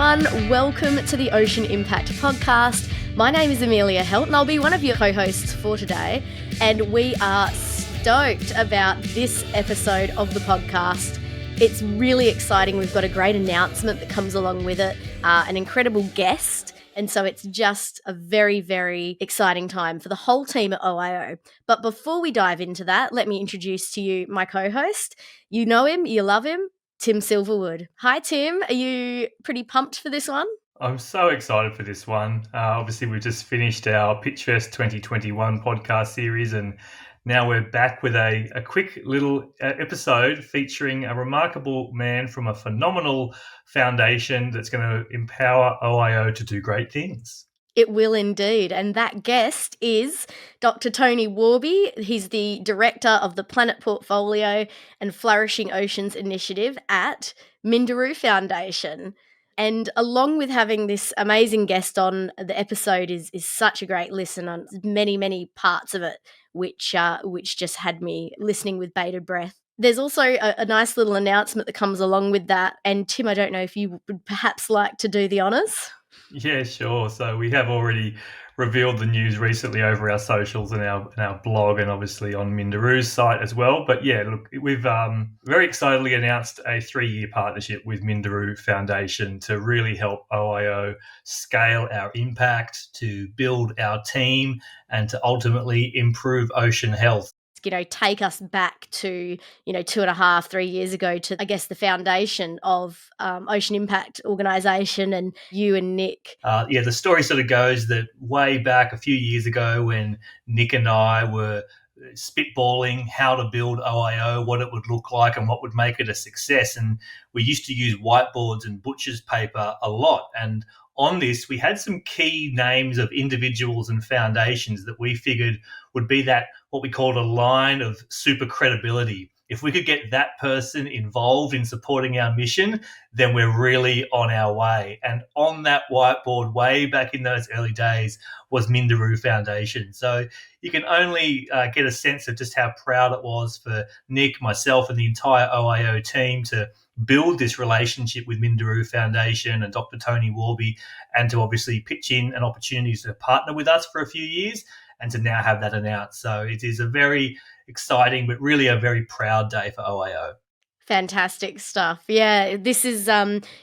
everyone. Welcome to the Ocean Impact podcast. My name is Amelia Helt and I'll be one of your co-hosts for today. And we are stoked about this episode of the podcast. It's really exciting. We've got a great announcement that comes along with it, an incredible guest. And so it's just a very, very exciting time for the whole team at OIO. But before we dive into that, let me introduce to you my co-host. You know him, you love him, Tim Silverwood. Hi, Tim. Are you pretty pumped for this one? I'm so excited for this one. Obviously, we've just finished our Pitchfest 2021 podcast series, and now we're back with a quick little episode featuring a remarkable man from a phenomenal foundation that's going to empower OIO to do great things. It will indeed. And that guest is Dr. Tony Worby. He's the director of the Planet Portfolio and Flourishing Oceans Initiative at Minderoo Foundation. And along with having this amazing guest on, the episode is such a great listen on many, many parts of it, which just had me listening with bated breath. There's also a nice little announcement that comes along with that. And Tim, I don't know if you would perhaps like to do the honours? Yeah, sure. So we have already revealed the news recently over our socials and our blog, and obviously on Minderoo's site as well. But yeah, look, we've very excitedly announced a 3-year partnership with Minderoo Foundation to really help OIO scale our impact, to build our team, and to ultimately improve ocean health. Take us back to, 2.5, 3 years ago to, I guess, the foundation of Ocean Impact Organisation and you and Nick. The story sort of goes that way back a few years ago when Nick and I were spitballing how to build OIO, what it would look like and what would make it a success. And we used to use whiteboards and butcher's paper a lot. And on this, we had some key names of individuals and foundations that we figured would be that what we called a line of super credibility. If we could get that person involved in supporting our mission, then we're really on our way. And on that whiteboard way back in those early days was Minderoo Foundation. So you can only get a sense of just how proud it was for Nick, myself, and the entire OIO team to build this relationship with Minderoo Foundation and Dr. Tony Worby, and to obviously pitch in an opportunity to partner with us for a few years and to now have that announced. So it is a very exciting, but really a very proud day for OIO. Fantastic stuff. Yeah, this is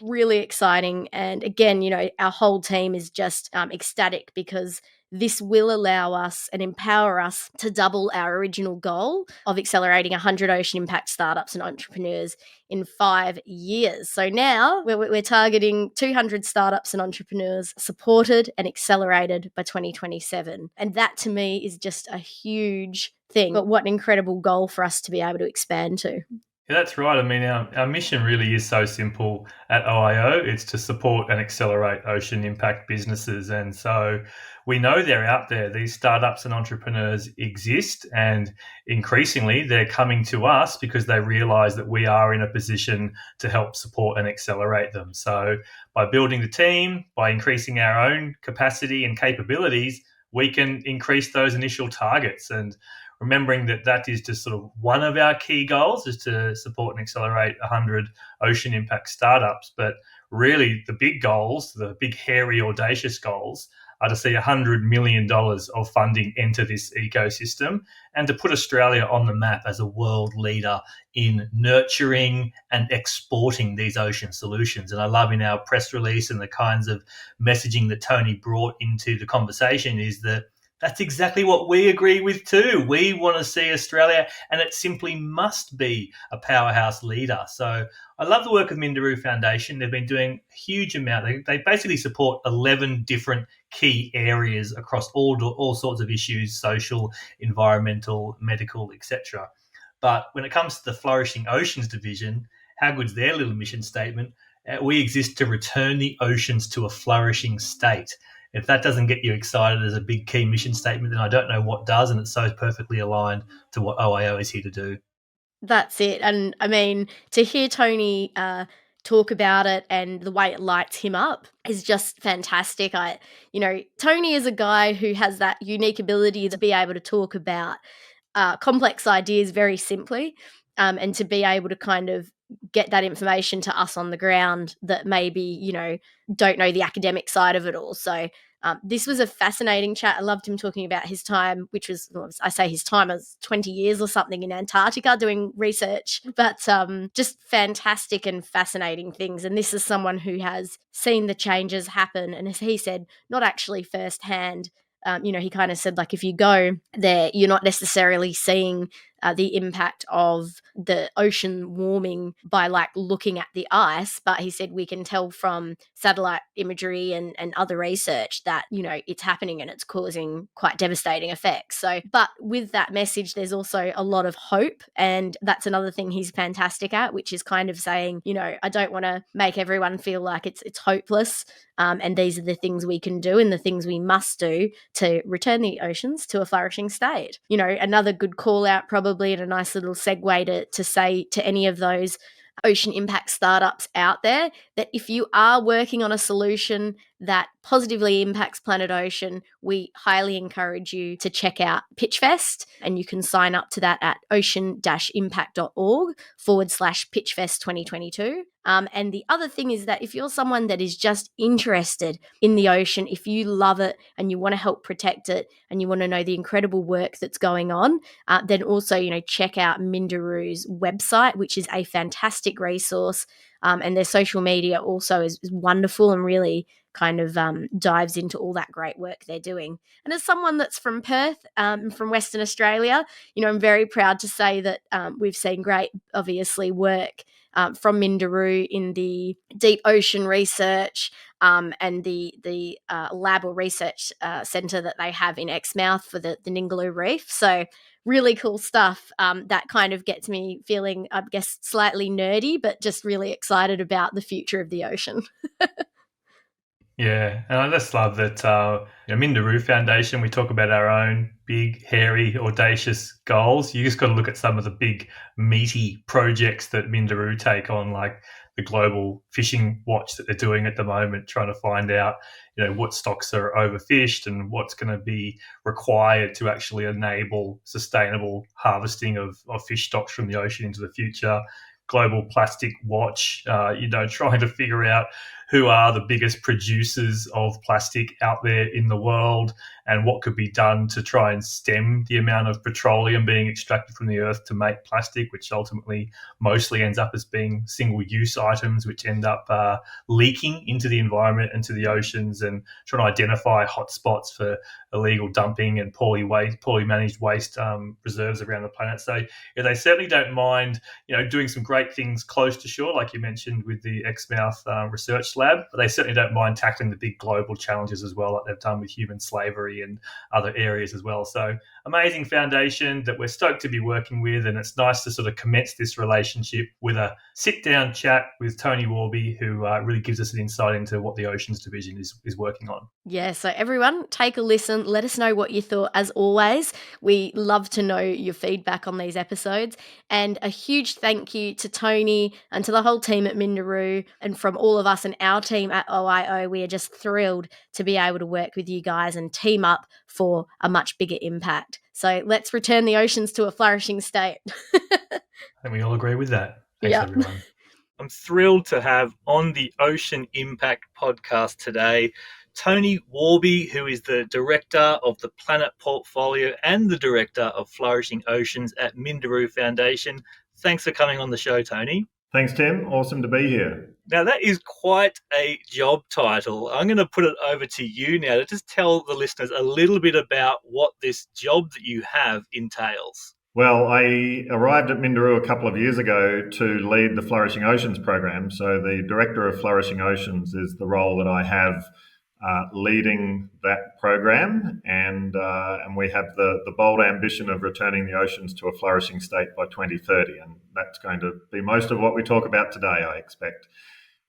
really exciting. And again, our whole team is just ecstatic because this will allow us and empower us to double our original goal of accelerating 100 ocean impact startups and entrepreneurs in 5 years. So now we're targeting 200 startups and entrepreneurs supported and accelerated by 2027. And that to me is just a huge thing. But what an incredible goal for us to be able to expand to. Yeah, that's right. I mean, our mission really is so simple at OIO. It's to support and accelerate ocean impact businesses. And so we know they're out there. These startups and entrepreneurs exist, and increasingly they're coming to us because they realize that we are in a position to help support and accelerate them. So by building the team, by increasing our own capacity and capabilities, we can increase those initial targets. And remembering that is just sort of one of our key goals, is to support and accelerate 100 ocean impact startups. But really the big goals, the big, hairy, audacious goals, are to see $100 million of funding enter this ecosystem and to put Australia on the map as a world leader in nurturing and exporting these ocean solutions. And I love in our press release and the kinds of messaging that Tony brought into the conversation is that that's exactly what we agree with too. We want to see Australia, and it simply must be a powerhouse leader. So I love the work of Minderoo Foundation. They've been doing a huge amount. They basically support 11 different key areas across all sorts of issues: social, environmental, medical, etc. But when it comes to the Flourishing Oceans division, how good's their little mission statement? We exist to return the oceans to a flourishing state. If that doesn't get you excited as a big key mission statement, then I don't know what does, and it's so perfectly aligned to what OIO is here to do. That's it. And I mean, to hear Tony talk about it and the way it lights him up is just fantastic. Tony is a guy who has that unique ability to be able to talk about complex ideas very simply. and to be able to kind of get that information to us on the ground that maybe, don't know the academic side of it all. So this was a fascinating chat. I loved him talking about his time, which was, I say his time as 20 years or something in Antarctica doing research, but just fantastic and fascinating things. And this is someone who has seen the changes happen. And as he said, not actually firsthand. He kind of said, like, if you go there, you're not necessarily seeing the impact of the ocean warming by like looking at the ice, but he said we can tell from satellite imagery and other research that it's happening and it's causing quite devastating effects. So, but with that message, there's also a lot of hope, and that's another thing he's fantastic at, which is kind of saying, I don't want to make everyone feel like it's hopeless. And these are the things we can do and the things we must do to return the oceans to a flourishing state. Another good call out probably, and a nice little segue to say to any of those ocean impact startups out there that if you are working on a solution that positively impacts planet ocean, we highly encourage you to check out Pitchfest, and you can sign up to that at ocean-impact.org/Pitchfest 2022. And the other thing is that if you're someone that is just interested in the ocean, if you love it and you want to help protect it and you want to know the incredible work that's going on, then also, check out Minderoo's website, which is a fantastic resource. And their social media also is wonderful and really kind of dives into all that great work they're doing. And as someone that's from Perth, from Western Australia, I'm very proud to say that we've seen great, obviously, work from Minderoo in the deep ocean research and the lab or research centre that they have in Exmouth for the Ningaloo Reef. So really cool stuff that kind of gets me feeling, I guess, slightly nerdy, but just really excited about the future of the ocean. Yeah, and I just love that Minderoo Foundation, we talk about our own big, hairy, audacious goals. You just got to look at some of the big, meaty projects that Minderoo take on, like the global fishing watch that they're doing at the moment, trying to find out, what stocks are overfished and what's going to be required to actually enable sustainable harvesting of fish stocks from the ocean into the future. Global plastic watch, trying to figure out who are the biggest producers of plastic out there in the world and what could be done to try and stem the amount of petroleum being extracted from the earth to make plastic, which ultimately mostly ends up as being single-use items, which end up leaking into the environment and to the oceans, and trying to identify hotspots for illegal dumping and poorly managed waste reserves around the planet. So they certainly don't mind, doing some great things close to shore, like you mentioned with the Exmouth Research Lab, but they certainly don't mind tackling the big global challenges as well, like they've done with human slavery and other areas as well. So amazing foundation that we're stoked to be working with, and it's nice to sort of commence this relationship with a sit-down chat with Tony Worby, who really gives us an insight into what the Oceans Division is working on. Yeah, so everyone, take a listen. Let us know what you thought. As always, we love to know your feedback on these episodes. And a huge thank you to Tony and to the whole team at Minderoo, and from all of us and our team at OIO. We are just thrilled to be able to work with you guys and team up for a much bigger impact. So let's return the oceans to a flourishing state. And we all agree with that. Thanks, everyone. I'm thrilled to have on the Ocean Impact podcast today Tony Worby, who is the Director of the Planet Portfolio and the Director of Flourishing Oceans at Minderoo Foundation. Thanks for coming on the show, Tony. Thanks, Tim. Awesome to be here. Now, that is quite a job title. I'm going to put it over to you now to just tell the listeners a little bit about what this job that you have entails. Well, I arrived at Minderoo a couple of years ago to lead the Flourishing Oceans program. So the Director of Flourishing Oceans is the role that I have leading that program, and we have the bold ambition of returning the oceans to a flourishing state by 2030, and that's going to be most of what we talk about today, I expect.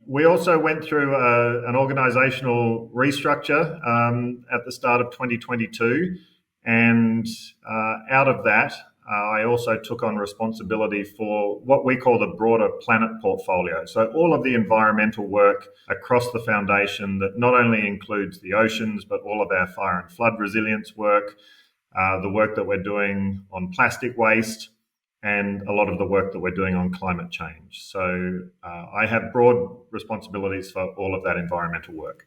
We also went through an organisational restructure at the start of 2022, and out of that, I also took on responsibility for what we call the broader planet portfolio. So all of the environmental work across the foundation that not only includes the oceans, but all of our fire and flood resilience work, the work that we're doing on plastic waste, and a lot of the work that we're doing on climate change. So I have broad responsibilities for all of that environmental work.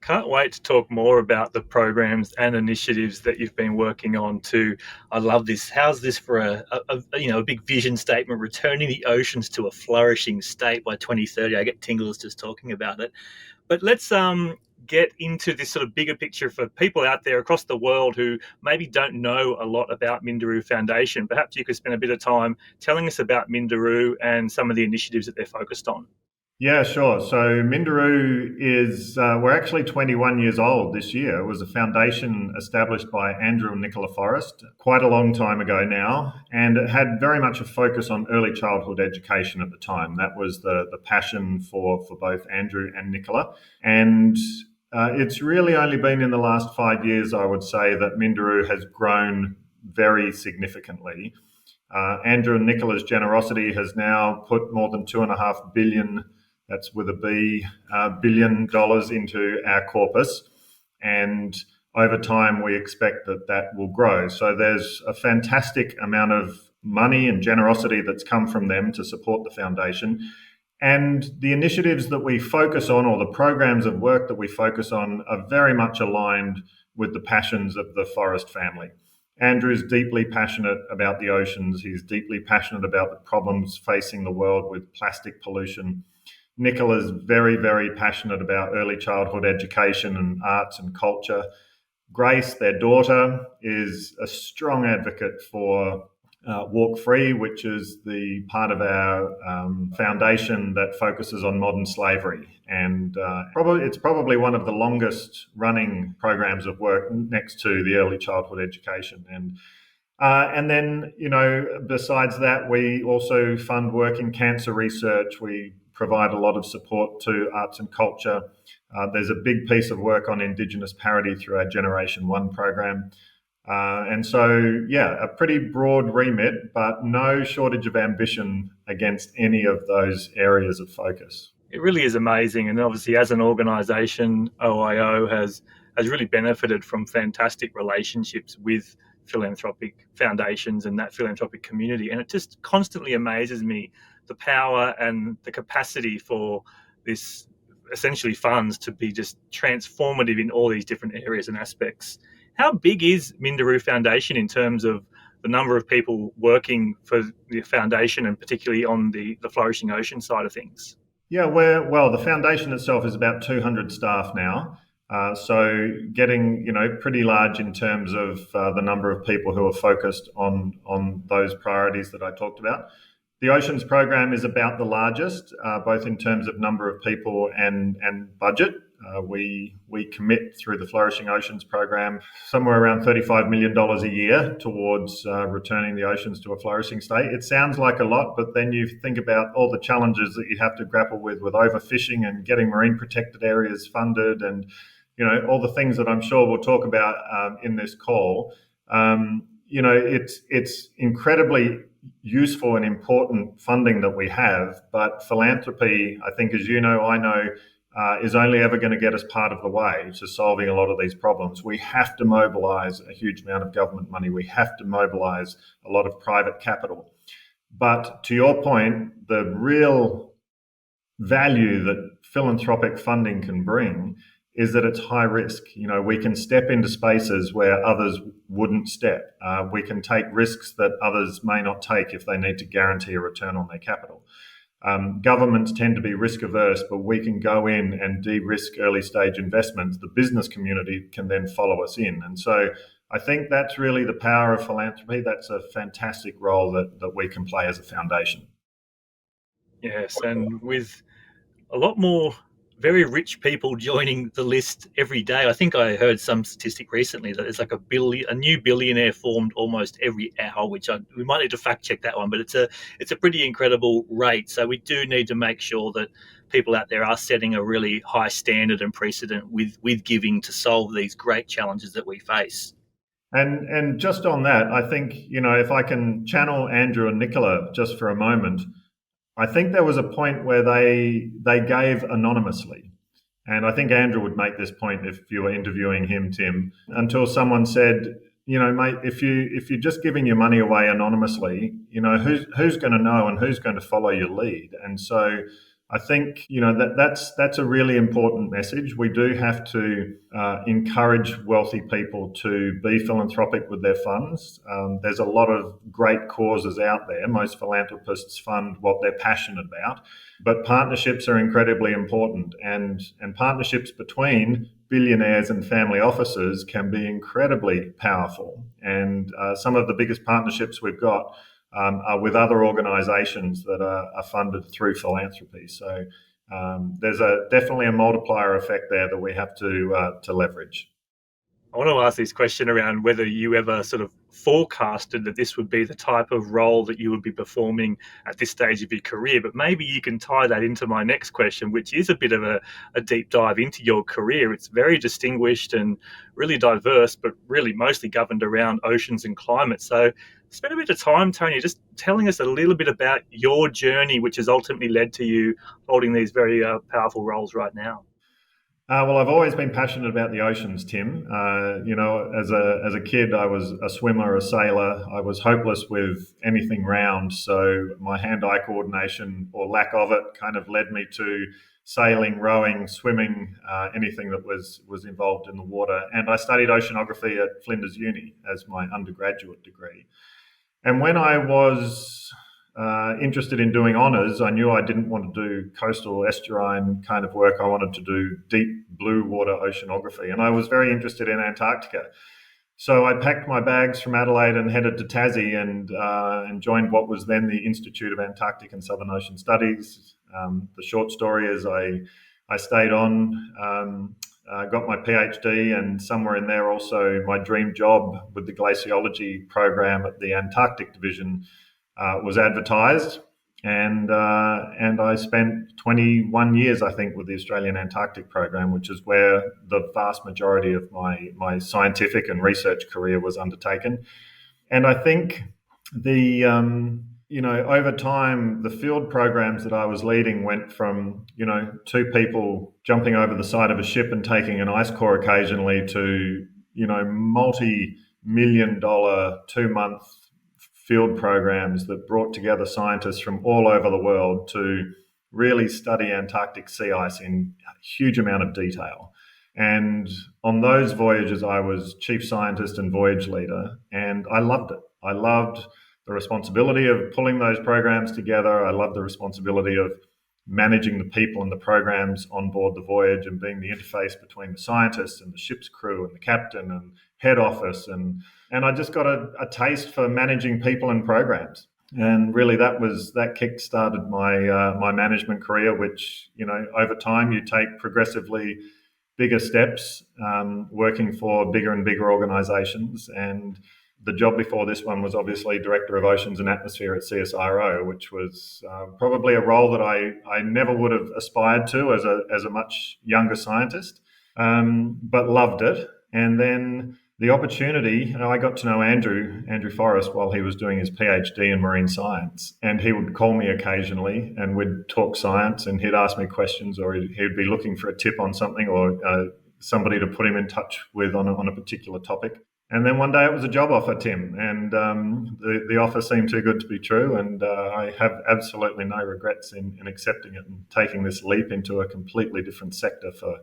Can't wait to talk more about the programs and initiatives that you've been working on too. I love this. How's this for a big vision statement, returning the oceans to a flourishing state by 2030? I get tingles just talking about it. But let's get into this sort of bigger picture for people out there across the world who maybe don't know a lot about Minderoo Foundation. Perhaps you could spend a bit of time telling us about Minderoo and some of the initiatives that they're focused on. Yeah, sure. So Minderoo is, we're actually 21 years old this year. It was a foundation established by Andrew and Nicola Forrest quite a long time ago now, and it had very much a focus on early childhood education at the time. That was the passion for both Andrew and Nicola. And it's really only been in the last 5 years, I would say, that Minderoo has grown very significantly. Andrew and Nicola's generosity has now put more than $2.5 billion, that's with a B, $1 billion into our corpus. And over time, we expect that will grow. So there's a fantastic amount of money and generosity that's come from them to support the foundation. And the initiatives that we focus on, or the programs of work that we focus on, are very much aligned with the passions of the Forrest family. Andrew's deeply passionate about the oceans. He's deeply passionate about the problems facing the world with plastic pollution. Nicola's very, very passionate about early childhood education and arts and culture. Grace, their daughter, is a strong advocate for Walk Free, which is the part of our foundation that focuses on modern slavery. And it's probably one of the longest running programs of work next to the early childhood education. And then, besides that, we also fund work in cancer research. We provide a lot of support to arts and culture. There's a big piece of work on Indigenous parity through our Generation 1 program. And so, a pretty broad remit, but no shortage of ambition against any of those areas of focus. It really is amazing. And obviously, as an organisation, OIO has really benefited from fantastic relationships with philanthropic foundations and that philanthropic community. And it just constantly amazes me the power and the capacity for this essentially funds to be just transformative in all these different areas and aspects. How big is Minderoo Foundation in terms of the number of people working for the foundation, and particularly on the Flourishing Ocean side of things? Yeah, the foundation itself is about 200 staff now. So getting, pretty large in terms of the number of people who are focused on those priorities that I talked about. The Oceans program is about the largest, both in terms of number of people and budget. We commit through the Flourishing Oceans program somewhere around $35 million a year towards returning the oceans to a flourishing state. It sounds like a lot, but then you think about all the challenges that you have to grapple with overfishing and getting marine protected areas funded, and all the things that I'm sure we'll talk about in this call. It's incredibly useful and important funding that we have, but philanthropy, I think, as you know, I know, is only ever going to get us part of the way to solving a lot of these problems. We have to mobilise a huge amount of government money. We have to mobilise a lot of private capital. But to your point, the real value that philanthropic funding can bring is that it's high risk. We can step into spaces where others wouldn't step. We can take risks that others may not take if they need to guarantee a return on their capital. Governments tend to be risk averse, but we can go in and de-risk early stage investments. The business community can then follow us in. And so I think that's really the power of philanthropy. That's a fantastic role that we can play as a foundation. Yes, and with a lot more very rich people joining the list every day. I think I heard some statistic recently that it's like a new billionaire formed almost every hour, which we might need to fact check that one, but it's a pretty incredible rate. So we do need to make sure that people out there are setting a really high standard and precedent with giving to solve these great challenges that we face. And just on that, I think, if I can channel Andrew and Nicola just for a moment, I think there was a point where they gave anonymously. And I think Andrew would make this point if you were interviewing him, Tim, until someone said, mate, if you're just giving your money away anonymously, who's going to know and who's going to follow your lead? And so I think that's a really important message. We do have to encourage wealthy people to be philanthropic with their funds. There's a lot of great causes out there. Most philanthropists fund what they're passionate about, but partnerships are incredibly important, and partnerships between billionaires and family offices can be incredibly powerful. And some of the biggest partnerships we've got are with other organisations that are funded through philanthropy. So there's definitely a multiplier effect there that we have to leverage. I want to ask this question around whether you ever sort of forecasted that this would be the type of role that you would be performing at this stage of your career, but maybe you can tie that into my next question, which is a bit of a deep dive into your career. It's very distinguished and really diverse, but really mostly governed around oceans and climate. So spend a bit of time, Tony, just telling us a little bit about your journey, which has ultimately led to you holding these very powerful roles right now. Well, I've always been passionate about the oceans, Tim. As a kid, I was a swimmer, a sailor. I was hopeless with anything round, so my hand-eye coordination, or lack of it, kind of led me to sailing, rowing, swimming, anything that was involved in the water. And I studied oceanography at Flinders Uni as my undergraduate degree. And when I was interested in doing honours, I knew I didn't want to do coastal estuarine kind of work. I wanted to do deep blue water oceanography, and I was very interested in Antarctica. So I packed my bags from Adelaide and headed to Tassie and joined what was then the Institute of Antarctic and Southern Ocean Studies. The short story is I stayed on, got my PhD, and somewhere in there also my dream job with the glaciology program at the Antarctic Division was advertised, and I spent 21 years, I think, with the Australian Antarctic Program, which is where the vast majority of my scientific and research career was undertaken. And I think over time, the field programs that I was leading went from, two people jumping over the side of a ship and taking an ice core occasionally to, multi-million-dollar 2-month field programs that brought together scientists from all over the world to really study Antarctic sea ice in a huge amount of detail. And on those voyages, I was chief scientist and voyage leader, and I loved it. I loved the responsibility of pulling those programs together. I loved the responsibility of managing the people and the programs on board the voyage and being the interface between the scientists and the ship's crew and the captain and head office. And I just got a taste for managing people and programs. And really that kick-started my management career, which, over time you take progressively bigger steps, working for bigger and bigger organizations. And the job before this one was obviously Director of Oceans and Atmosphere at CSIRO, which was probably a role that I never would have aspired to as a much younger scientist, but loved it. And then the opportunity, I got to know Andrew Forrest while he was doing his PhD in marine science, and he would call me occasionally and we'd talk science, and he'd ask me questions, or he'd be looking for a tip on something, or somebody to put him in touch with on a particular topic. And then one day it was a job offer, Tim, and the offer seemed too good to be true, and I have absolutely no regrets in accepting it and taking this leap into a completely different sector for,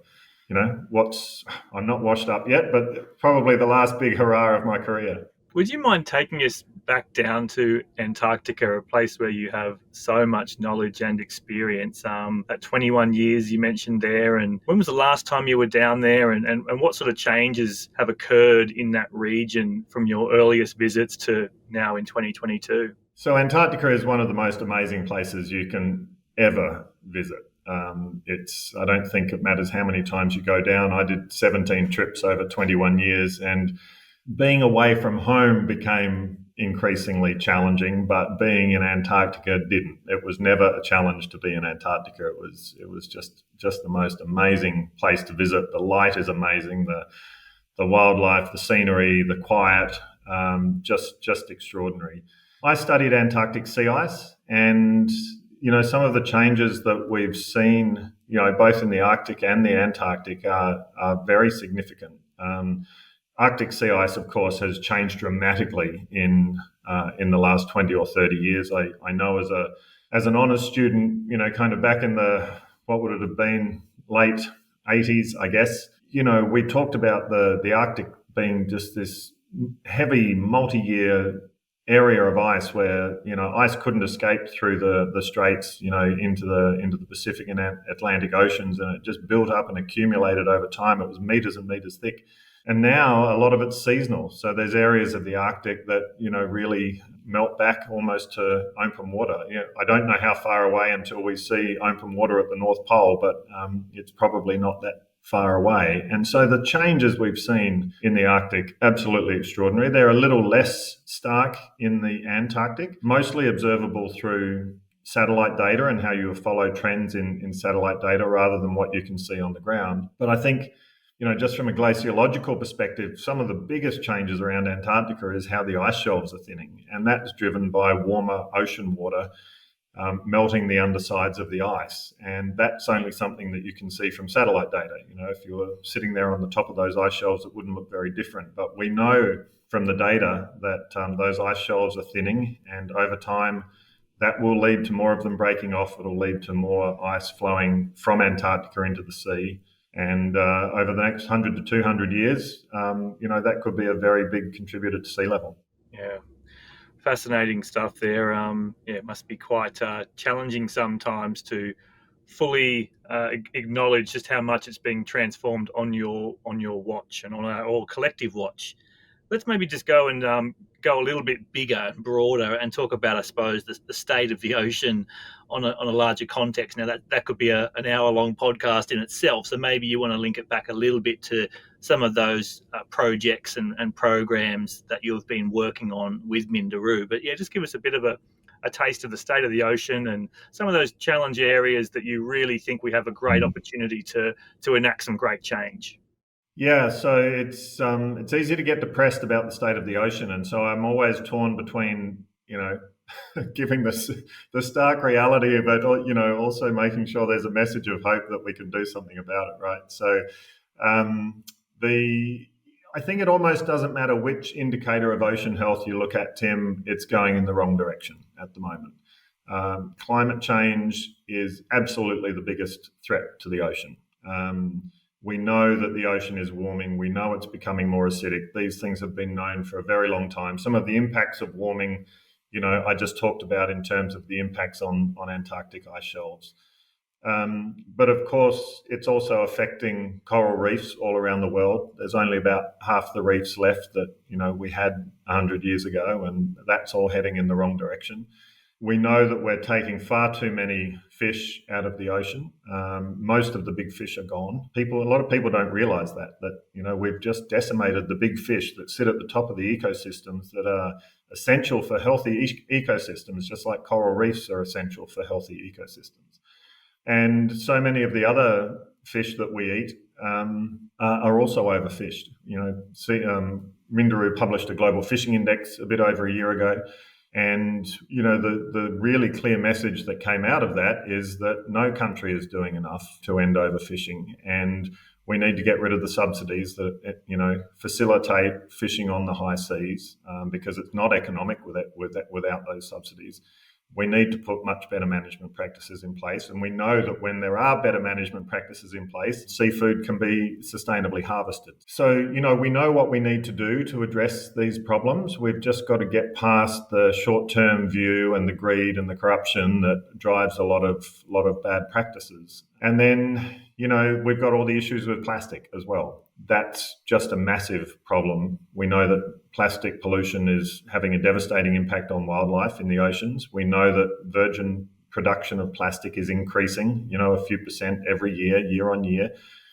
I'm not washed up yet, but probably the last big hurrah of my career. Would you mind taking us back down to Antarctica, a place where you have so much knowledge and experience? At 21 years you mentioned there, and when was the last time you were down there, and what sort of changes have occurred in that region from your earliest visits to now in 2022? So Antarctica is one of the most amazing places you can ever visit. I don't think it matters how many times you go down. I did 17 trips over 21 years, and being away from home became increasingly challenging, but being in Antarctica didn't. It was never a challenge to be in Antarctica. It was just the most amazing place to visit. The light is amazing, the wildlife, the scenery, the quiet, just extraordinary. I studied Antarctic sea ice, and some of the changes that we've seen, both in the Arctic and the Antarctic are very significant. Arctic sea ice, of course, has changed dramatically in the last 20 or 30 years. I know as an honours student, kind of back in what would it have been, late 80s, I guess, we talked about the Arctic being just this heavy multi-year area of ice where ice couldn't escape through the straits into the Pacific and Atlantic Oceans, and it just built up and accumulated over time. It was meters and meters thick, and now a lot of it's seasonal. So there's areas of the Arctic that really melt back almost to open water. I don't know how far away until we see open water at the North Pole, but it's probably not that far away. And so the changes we've seen in the Arctic, absolutely extraordinary. They're a little less stark in the Antarctic, mostly observable through satellite data and how you follow trends in satellite data rather than what you can see on the ground. But I think, just from a glaciological perspective, some of the biggest changes around Antarctica is how the ice shelves are thinning. And that's driven by warmer ocean water melting the undersides of the ice. And that's only something that you can see from satellite data. If you were sitting there on the top of those ice shelves, it wouldn't look very different. But we know from the data that those ice shelves are thinning, and over time, that will lead to more of them breaking off. It'll lead to more ice flowing from Antarctica into the sea. And over the next 100 to 200 years, that could be a very big contributor to sea level. Yeah. Fascinating stuff there. It must be quite challenging sometimes to fully acknowledge just how much it's being transformed on your watch and on our all collective watch. Let's maybe just go and go a little bit bigger and broader and talk about, I suppose, the state of the ocean on a larger context. Now, that could be an hour-long podcast in itself, so maybe you want to link it back a little bit to some of those projects and programs that you've been working on with Minderoo. But yeah, just give us a bit of a taste of the state of the ocean and some of those challenge areas that you really think we have a great opportunity to enact some great change. Yeah, so it's easy to get depressed about the state of the ocean, and so I'm always torn between giving the stark reality of it, also making sure there's a message of hope that we can do something about it, right? So I think it almost doesn't matter which indicator of ocean health you look at, Tim, it's going in the wrong direction at the moment. Climate change is absolutely the biggest threat to the ocean. We know that the ocean is warming. We know it's becoming more acidic. These things have been known for a very long time. Some of the impacts of warming, I just talked about in terms of the impacts on Antarctic ice shelves. But of course, it's also affecting coral reefs all around the world. There's only about half the reefs left that, we had 100 years ago, and that's all heading in the wrong direction. We know that we're taking far too many fish out of the ocean. Most of the big fish are gone. A lot of people don't realize that we've just decimated the big fish that sit at the top of the ecosystems that are essential for healthy ecosystems, just like coral reefs are essential for healthy ecosystems. And so many of the other fish that we eat are also overfished. Minderoo published a global fishing index a bit over a year ago. And, the really clear message that came out of that is that no country is doing enough to end overfishing. And we need to get rid of the subsidies that, facilitate fishing on the high seas because it's not economic without those subsidies. We need to put much better management practices in place. And we know that when there are better management practices in place, seafood can be sustainably harvested. So, we know what we need to do to address these problems. We've just got to get past the short-term view and the greed and the corruption that drives a lot of bad practices. And then, we've got all the issues with plastic as well. That's just a massive problem. We know that plastic pollution is having a devastating impact on wildlife in the oceans. We know that virgin production of plastic is increasing, a few percent every year on year.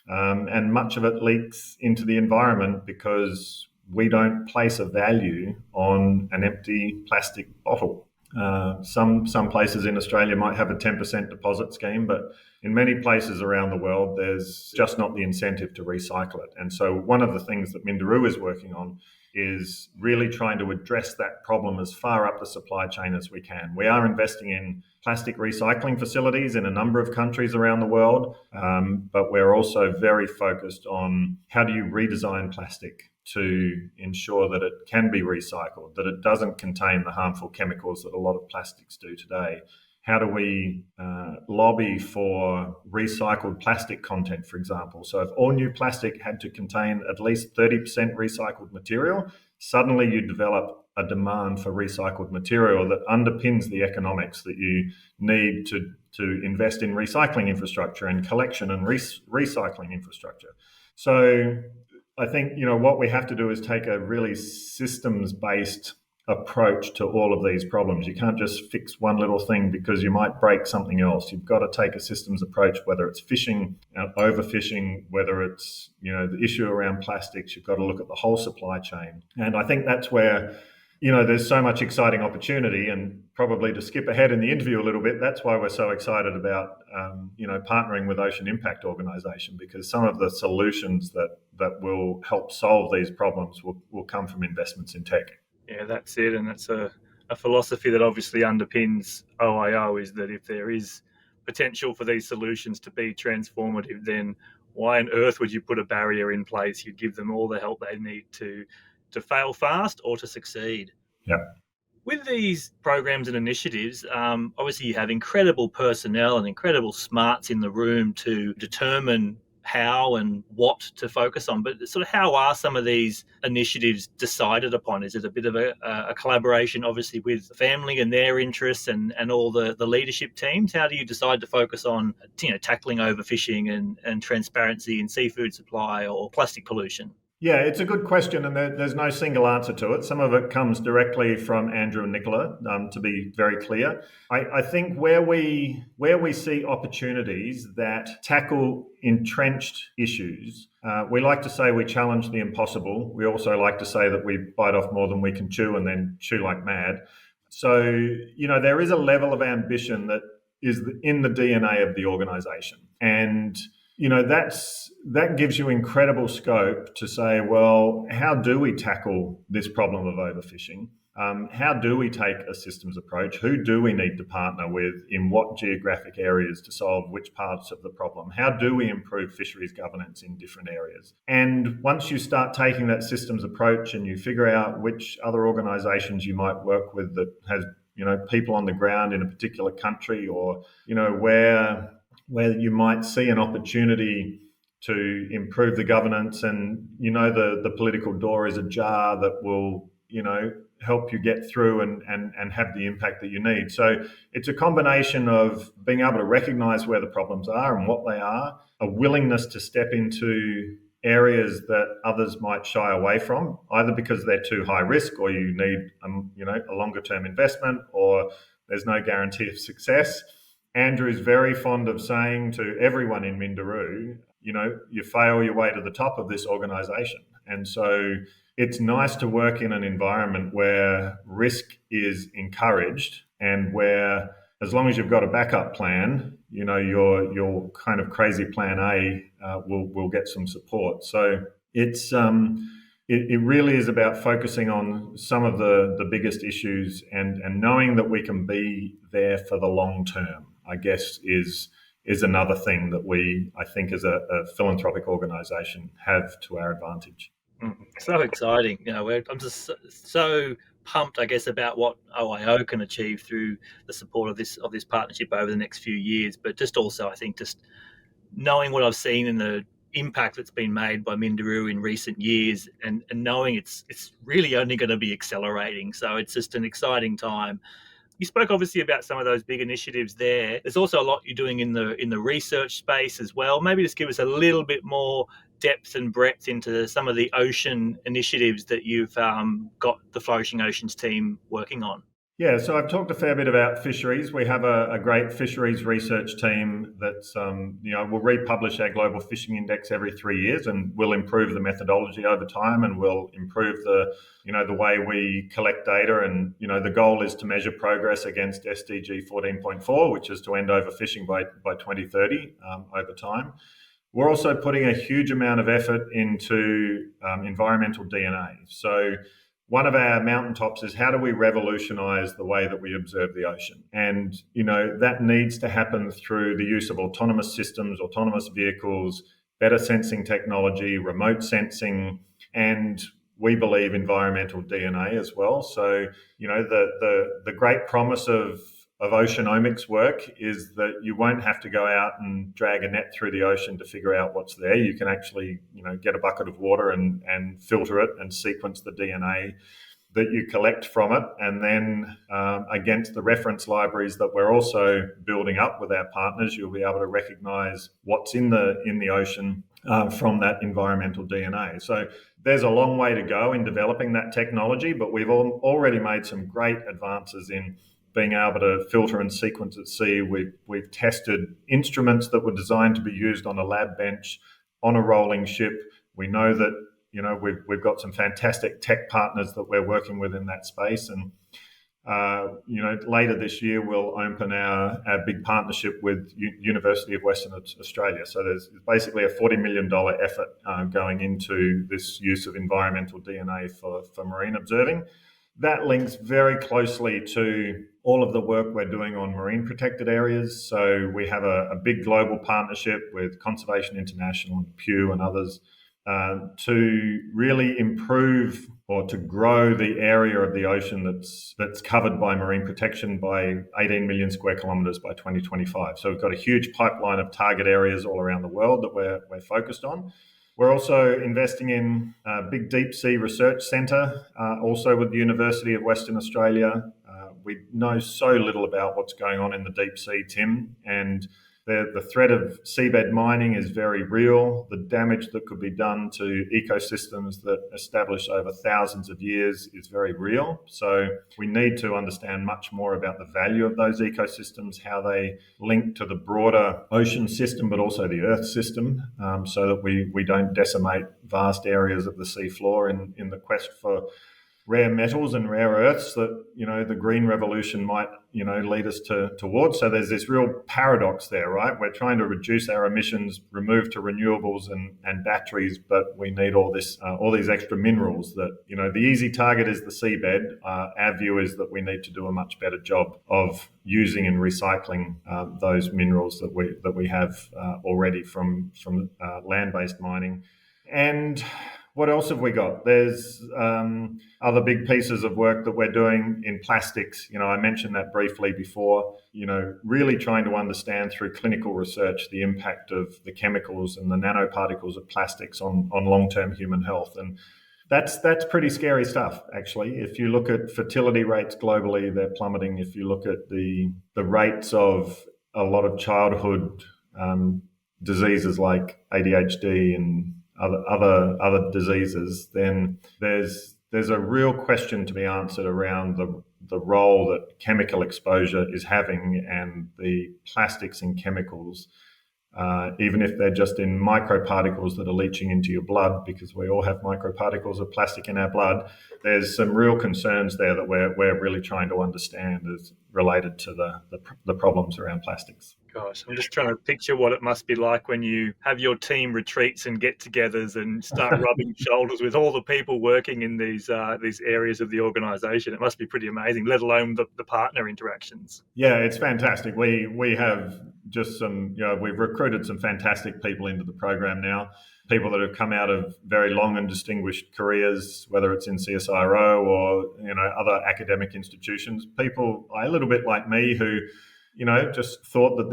And much of it leaks into the environment because we don't place a value on an empty plastic bottle. Some places in Australia might have a 10% deposit scheme, but in many places around the world, there's just not the incentive to recycle it. And so one of the things that Minderoo is working on is really trying to address that problem as far up the supply chain as we can. We are investing in plastic recycling facilities in a number of countries around the world, but we're also very focused on how do you redesign plastic to ensure that it can be recycled, that it doesn't contain the harmful chemicals that a lot of plastics do today. How do we lobby for recycled plastic content, for example? So if all new plastic had to contain at least 30% recycled material, suddenly you develop a demand for recycled material that underpins the economics that you need to invest in recycling infrastructure and collection and recycling infrastructure. So I think, what we have to do is take a really systems-based approach to all of these problems. You can't just fix one little thing because you might break something else. You've got to take a systems approach, whether it's fishing, overfishing, whether it's, the issue around plastics. You've got to look at the whole supply chain. And I think that's where, there's so much exciting opportunity. And probably to skip ahead in the interview a little bit, that's why we're so excited about, partnering with Ocean Impact Organisation, because some of the solutions that will help solve these problems will come from investments in tech. Yeah, that's it. And that's a philosophy that obviously underpins OIO, is that if there is potential for these solutions to be transformative, then why on earth would you put a barrier in place? You'd give them all the help they need to fail fast or to succeed. Yeah. With these programs and initiatives, obviously you have incredible personnel and incredible smarts in the room to determine how and what to focus on, but sort of how are some of these initiatives decided upon? Is it a bit of a collaboration, obviously, with the family and their interests and all the leadership teams? How do you decide to focus on, tackling overfishing and transparency in seafood supply or plastic pollution? Yeah, it's a good question, and there's no single answer to it. Some of it comes directly from Andrew and Nicola, to be very clear. I think where we see opportunities that tackle entrenched issues, we like to say we challenge the impossible. We also like to say that we bite off more than we can chew and then chew like mad. So, there is a level of ambition that is in the DNA of the organisation. And that gives you incredible scope to say, well, how do we tackle this problem of overfishing? How do we take a systems approach? Who do we need to partner with in what geographic areas to solve which parts of the problem? How do we improve fisheries governance in different areas? And once you start taking that systems approach and you figure out which other organisations you might work with that has, people on the ground in a particular country, or, where you might see an opportunity to improve the governance, and the political door is ajar that will help you get through and have the impact that you need. So it's a combination of being able to recognize where the problems are and what they are, a willingness to step into areas that others might shy away from, either because they're too high risk, or you need a longer term investment, or there's no guarantee of success. Andrew is very fond of saying to everyone in Minderoo, you fail your way to the top of this organisation. And so it's nice to work in an environment where risk is encouraged, and where, as long as you've got a backup plan, your kind of crazy plan A will get some support. So it's it really is about focusing on some of the biggest issues and knowing that we can be there for the long term, I guess, is another thing that we, I think, as a philanthropic organisation, have to our advantage. So exciting. I'm just so pumped, I guess, about what OIO can achieve through the support of this partnership over the next few years. But just also, I think, just knowing what I've seen in the impact that's been made by Minderoo in recent years, and knowing it's really only going to be accelerating. So it's just an exciting time. You spoke obviously about some of those big initiatives there. There's also a lot you're doing in the research space as well. Maybe just give us a little bit more depth and breadth into some of the ocean initiatives that you've got the Flourishing Oceans team working on. Yeah, so I've talked a fair bit about fisheries. We have a great fisheries research team that's, we'll republish our global fishing index every 3 years, and we'll improve the methodology over time, and we'll improve the way we collect data. And, the goal is to measure progress against SDG 14.4, which is to end overfishing by 2030 over time. We're also putting a huge amount of effort into environmental DNA. So one of our mountaintops is how do we revolutionize the way that we observe the ocean? And, that needs to happen through the use of autonomous systems, autonomous vehicles, better sensing technology, remote sensing, and we believe environmental DNA as well. So, the great promise of oceanomics work is that you won't have to go out and drag a net through the ocean to figure out what's there. You can actually, get a bucket of water and filter it and sequence the DNA that you collect from it, and then against the reference libraries that we're also building up with our partners, you'll be able to recognize what's in the ocean from that environmental DNA. So there's a long way to go in developing that technology, but we've already made some great advances in being able to filter and sequence at sea. We've tested instruments that were designed to be used on a lab bench on a rolling ship. We know that we've got some fantastic tech partners that we're working with in that space, and later this year we'll open our big partnership with University of Western Australia. So there's basically a $40 million effort going into this use of environmental DNA for marine observing. That links very closely to all of the work we're doing on marine protected areas. So we have a big global partnership with Conservation International and Pew and others to really improve or to grow the area of the ocean that's covered by marine protection by 18 million square kilometres by 2025. So we've got a huge pipeline of target areas all around the world that we're focused on. We're also investing in a big deep sea research centre, also with the University of Western Australia. We know so little about what's going on in the deep sea, Tim, and the threat of seabed mining is very real. The damage that could be done to ecosystems that establish over thousands of years is very real. So we need to understand much more about the value of those ecosystems, how they link to the broader ocean system, but also the Earth system, so that we don't decimate vast areas of the seafloor in the quest for rare metals and rare earths that, the green revolution might, lead us towards. So there's this real paradox there, right? We're trying to reduce our emissions, remove to renewables and batteries, but we need all these extra minerals that, the easy target is the seabed. Our view is that we need to do a much better job of using and recycling those minerals that we have already from land-based mining. And what else have we got? There's other big pieces of work that we're doing in plastics. I mentioned that briefly before, really trying to understand through clinical research the impact of the chemicals and the nanoparticles of plastics on long-term human health. And that's pretty scary stuff, actually. If you look at fertility rates globally, they're plummeting. If you look at the rates of a lot of childhood diseases like ADHD and other diseases, then there's a real question to be answered around the role that chemical exposure is having and the plastics and chemicals, even if they're just in microparticles that are leaching into your blood, because we all have microparticles of plastic in our blood. There's some real concerns there that we're really trying to understand as related to the problems around plastics. Gosh, I'm just trying to picture what it must be like when you have your team retreats and get-togethers and start rubbing shoulders with all the people working in these areas of the organisation. It must be pretty amazing, let alone the partner interactions. Yeah, it's fantastic. We have just we've recruited some fantastic people into the program now, people that have come out of very long and distinguished careers, whether it's in CSIRO or other academic institutions. People a little bit like me who just thought that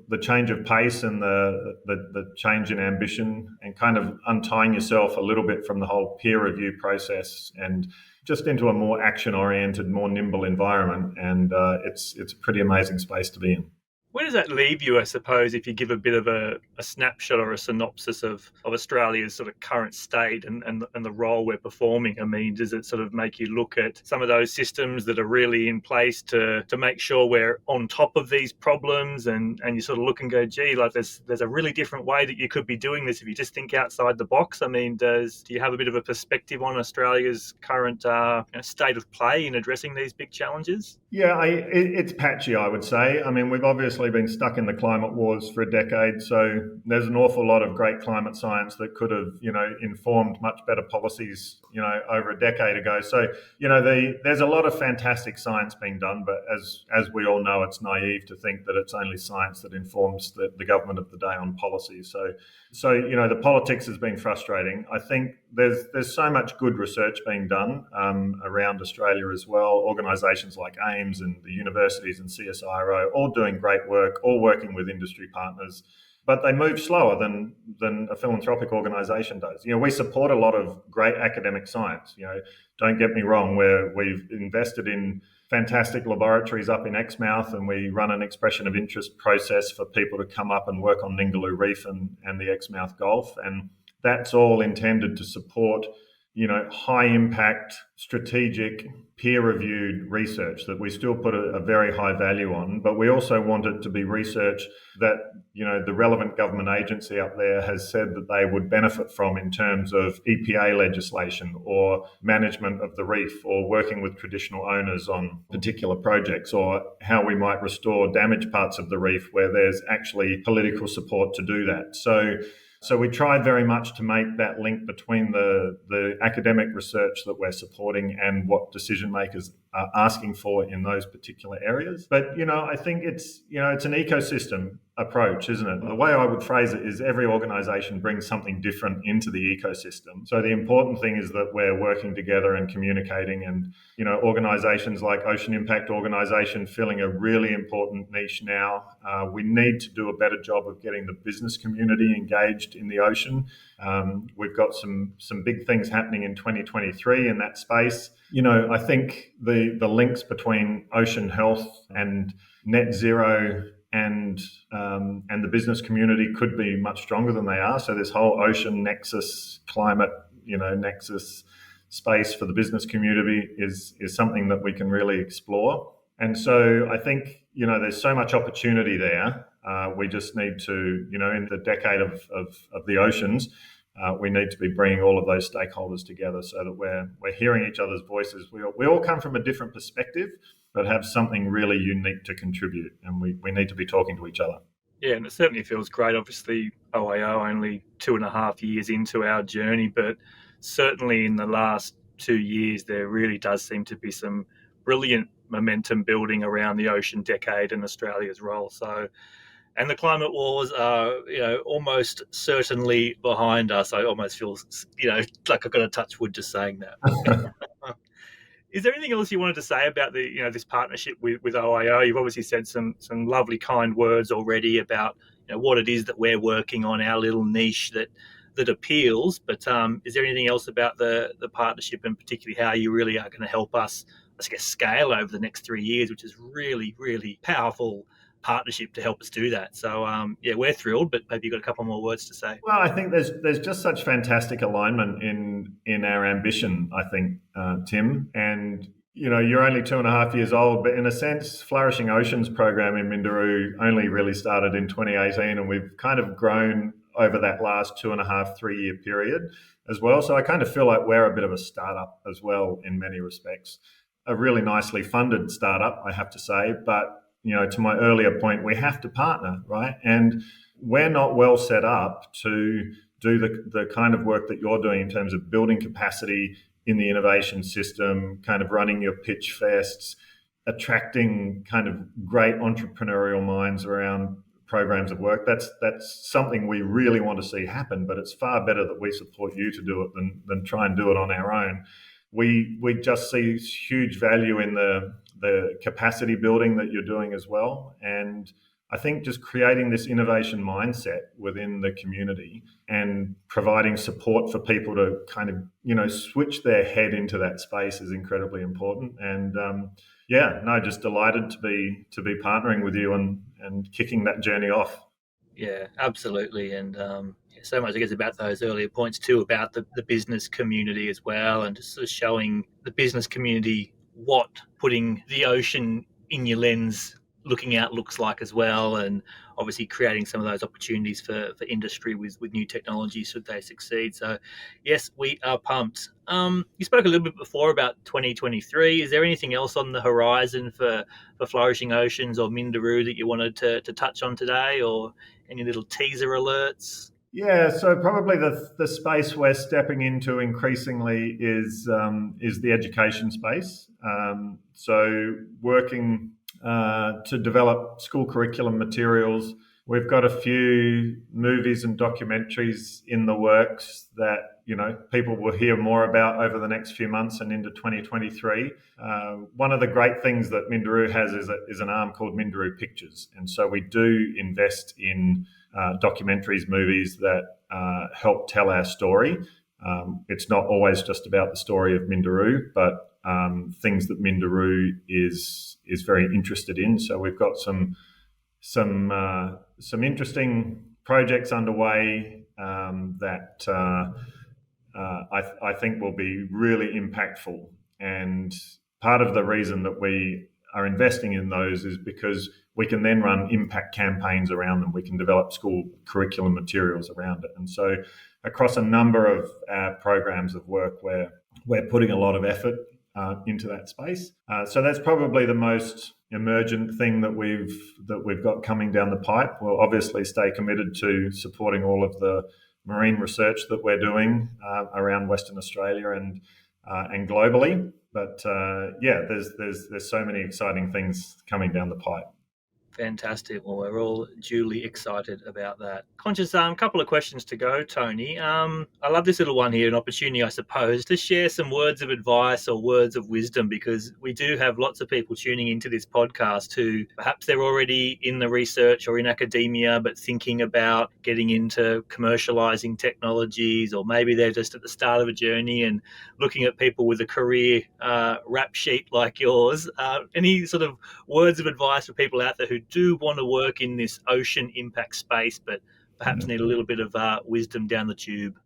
the change of pace and the change in ambition and kind of untying yourself a little bit from the whole peer review process and just into a more action-oriented, more nimble environment. And it's a pretty amazing space to be in. Where does that leave you, I suppose, if you give a bit of a snapshot or a synopsis of Australia's sort of current state and the role we're performing? I mean, does it sort of make you look at some of those systems that are really in place to make sure we're on top of these problems and you sort of look and go, gee, like there's a really different way that you could be doing this if you just think outside the box? I mean, do you have a bit of a perspective on Australia's current state of play in addressing these big challenges? Yeah, it's patchy, I would say. I mean, we've obviously been stuck in the climate wars for a decade, so there's an awful lot of great climate science that could have, informed much better policies, over a decade ago. So, there's a lot of fantastic science being done, but as we all know, it's naive to think that it's only science that informs the government of the day on policy. So the politics has been frustrating. I think there's so much good research being done around Australia as well. Organisations like AIMS and the universities and CSIRO all doing great work, all working with industry partners, but they move slower than a philanthropic organisation does. We support a lot of great academic science. Don't get me wrong, we've invested in fantastic laboratories up in Exmouth, and we run an expression of interest process for people to come up and work on Ningaloo Reef and the Exmouth Gulf. And that's all intended to support, high impact, strategic, peer-reviewed research that we still put a very high value on. But we also want it to be research that, the relevant government agency up there has said that they would benefit from in terms of EPA legislation or management of the reef or working with traditional owners on particular projects, or how we might restore damaged parts of the reef where there's actually political support to do that. So we tried very much to make that link between the academic research that we're supporting and what decision makers are asking for in those particular areas. But, I think it's an ecosystem approach, isn't it? The way I would phrase it is every organisation brings something different into the ecosystem. So the important thing is that we're working together and communicating, and, organisations like Ocean Impact Organisation filling a really important niche now. We need to do a better job of getting the business community engaged in the ocean. We've got some big things happening in 2023 in that space. I think the links between ocean health and net zero and the business community could be much stronger than they are. So this whole ocean nexus, climate, nexus space for the business community is something that we can really explore. And so I think, there's so much opportunity there. We just need to, in the decade of the oceans, we need to be bringing all of those stakeholders together so that we're hearing each other's voices. We all come from a different perspective, but have something really unique to contribute, and we need to be talking to each other. Yeah, and it certainly feels great. Obviously, OIO only 2.5 years into our journey, but certainly in the last 2 years, there really does seem to be some brilliant momentum building around the ocean decade and Australia's role. So, and the climate wars are, almost certainly behind us. I almost feel, like I've got to touch wood just saying that. Is there anything else you wanted to say about this partnership with OIO? You've obviously said some lovely kind words already about what it is that we're working on, our little niche that appeals. But is there anything else about the partnership, and particularly how you really are going to help us, I guess, scale over the next 3 years, which is really, really powerful partnership to help us do that. So we're thrilled, but maybe you've got a couple more words to say. Well, I think there's just such fantastic alignment in our ambition, I think, Tim. And you're only 2.5 years old, but in a sense, Flourishing Oceans program in Minderoo only really started in 2018, and we've kind of grown over that last 2.5, 3 year period as well. So I kind of feel like we're a bit of a startup as well in many respects. A really nicely funded startup, I have to say, but to my earlier point, we have to partner, right? And we're not well set up to do the kind of work that you're doing in terms of building capacity in the innovation system, kind of running your pitch fests, attracting kind of great entrepreneurial minds around programs of work. That's something we really want to see happen, but it's far better that we support you to do it than try and do it on our own. We just see huge value in the capacity building that you're doing as well. And I think just creating this innovation mindset within the community and providing support for people to kind of, switch their head into that space is incredibly important. And just delighted to be partnering with you and kicking that journey off. Yeah, absolutely. And so much, I guess, about those earlier points too, about the business community as well, and just sort of showing the business community what putting the ocean in your lens looking out looks like as well, and obviously creating some of those opportunities for industry with new technology should they succeed. So yes, we are pumped. You spoke a little bit before about 2023. Is there anything else on the horizon for Flourishing Oceans or Minderoo that you wanted to touch on today, or any little teaser alerts? Yeah, so probably the space we're stepping into increasingly is the education space. So working to develop school curriculum materials. We've got a few movies and documentaries in the works that people will hear more about over the next few months and into 2023. One of the great things that Minderoo has is an arm called Minderoo Pictures, and so we do invest in documentaries, movies that help tell our story. It's not always just about the story of Minderoo, but things that Minderoo is very interested in. So we've got some interesting projects underway that I think will be really impactful. And part of the reason that we are investing in those is because we can then run impact campaigns around them. We can develop school curriculum materials around it. And so across a number of programs of work where we're putting a lot of effort into that space. So that's probably the most emergent thing that we've got coming down the pipe. We'll obviously stay committed to supporting all of the marine research that we're doing around Western Australia and globally. But there's so many exciting things coming down the pipe. Fantastic. Well, we're all duly excited about that. Conscious, couple of questions to go, Tony. I love this little one here, an opportunity, I suppose, to share some words of advice or words of wisdom, because we do have lots of people tuning into this podcast who perhaps they're already in the research or in academia, but thinking about getting into commercializing technologies, or maybe they're just at the start of a journey and looking at people with a career rap sheet like yours. Any sort of words of advice for people out there who do want to work in this ocean impact space, but perhaps need a little bit of wisdom down the tube?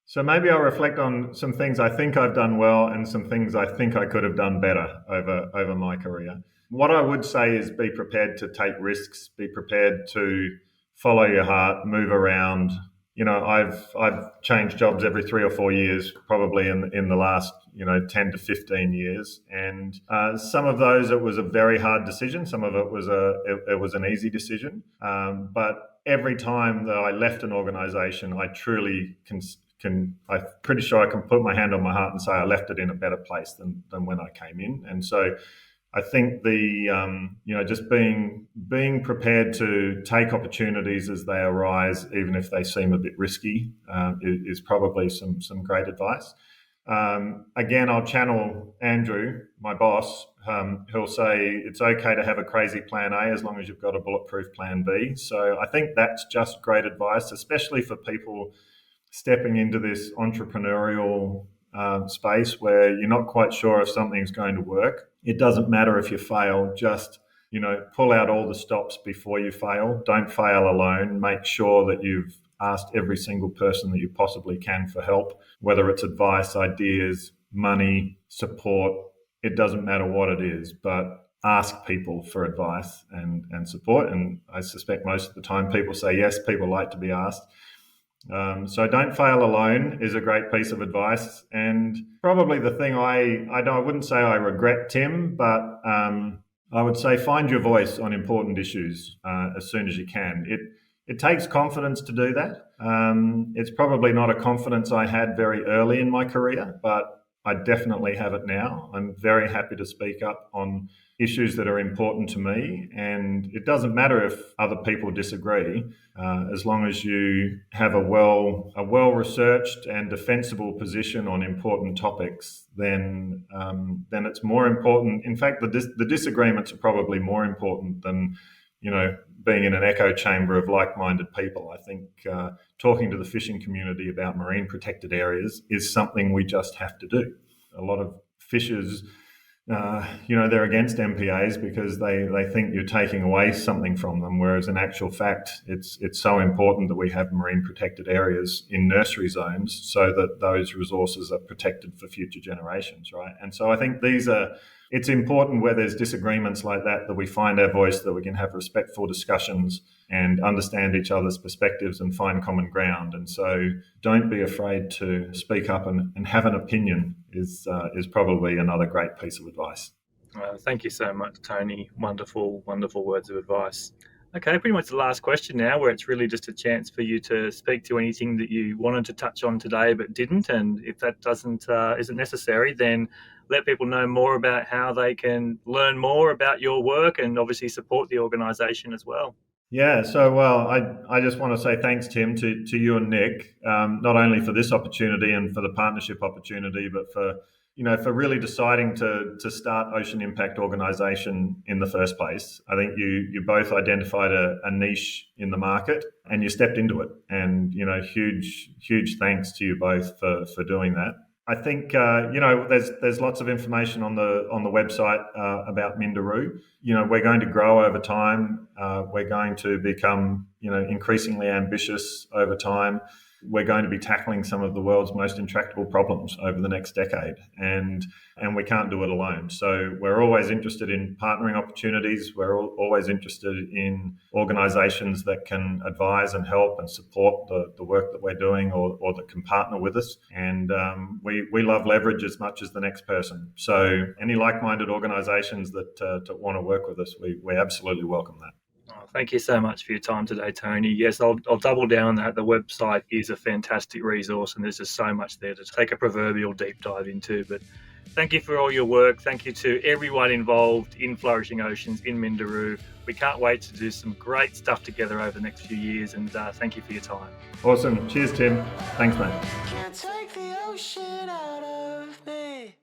So maybe I'll reflect on some things I think I've done well and some things I think I could have done better over my career. What I would say is be prepared to take risks, be prepared to follow your heart, move around. I've changed jobs every 3 or 4 years, probably in the last 10 to 15 years, and some of those it was a very hard decision. Some of it was an easy decision, but every time that I left an organisation, I truly I'm pretty sure I can put my hand on my heart and say I left it in a better place than when I came in. And so I think just being prepared to take opportunities as they arise, even if they seem a bit risky, is probably some great advice. Again, I'll channel Andrew, my boss. He'll say it's okay to have a crazy plan A as long as you've got a bulletproof plan B. So I think that's just great advice, especially for people stepping into this entrepreneurial space where you're not quite sure if something's going to work. It doesn't matter if you fail, just pull out all the stops before you fail. Don't fail alone. Make sure that you've asked every single person that you possibly can for help, whether it's advice, ideas, money, support. It doesn't matter what it is, but ask people for advice and support. And I suspect most of the time people say yes, people like to be asked. So don't fail alone is a great piece of advice. And probably the thing I wouldn't say I regret, Tim, but I would say find your voice on important issues as soon as you can. It takes confidence to do that. It's probably not a confidence I had very early in my career, but I definitely have it now. I'm very happy to speak up on issues that are important to me, and it doesn't matter if other people disagree, as long as you have a well-researched and defensible position on important topics. Then it's more important. In fact, the disagreements are probably more important than being in an echo chamber of like-minded people. I think talking to the fishing community about marine protected areas is something we just have to do. A lot of fishers, they're against MPAs because they think you're taking away something from them, whereas in actual fact, it's so important that we have marine protected areas in nursery zones so that those resources are protected for future generations, right? And so I think these are it's important where there's disagreements like that we find our voice, that we can have respectful discussions and understand each other's perspectives and find common ground. And so don't be afraid to speak up and have an opinion is probably another great piece of advice. Thank you so much, Tony. Wonderful, wonderful words of advice. Okay, pretty much the last question now, where it's really just a chance for you to speak to anything that you wanted to touch on today but didn't. And if that isn't necessary, then let people know more about how they can learn more about your work and obviously support the organisation as well. Yeah, so I just want to say thanks, Tim, to you and Nick, not only for this opportunity and for the partnership opportunity, but for really deciding to start Ocean Impact Organisation in the first place. I think you both identified a niche in the market and you stepped into it. And, huge thanks to you both for doing that. I think, there's lots of information on the website about Minderoo. We're going to grow over time. We're going to become, increasingly ambitious over time. We're going to be tackling some of the world's most intractable problems over the next decade, and we can't do it alone. So we're always interested in partnering opportunities. We're always interested in organisations that can advise and help and support the work that we're doing, or that can partner with us. And we love leverage as much as the next person. So any like-minded organisations that want to work with us, we absolutely welcome that. Thank you so much for your time today, Tony. Yes, I'll double down on that. The website is a fantastic resource and there's just so much there to take a proverbial deep dive into. But thank you for all your work. Thank you to everyone involved in Flourishing Oceans, in Minderoo. We can't wait to do some great stuff together over the next few years, and thank you for your time. Awesome. Cheers, Tim. Thanks, mate. Can't take the ocean out of me.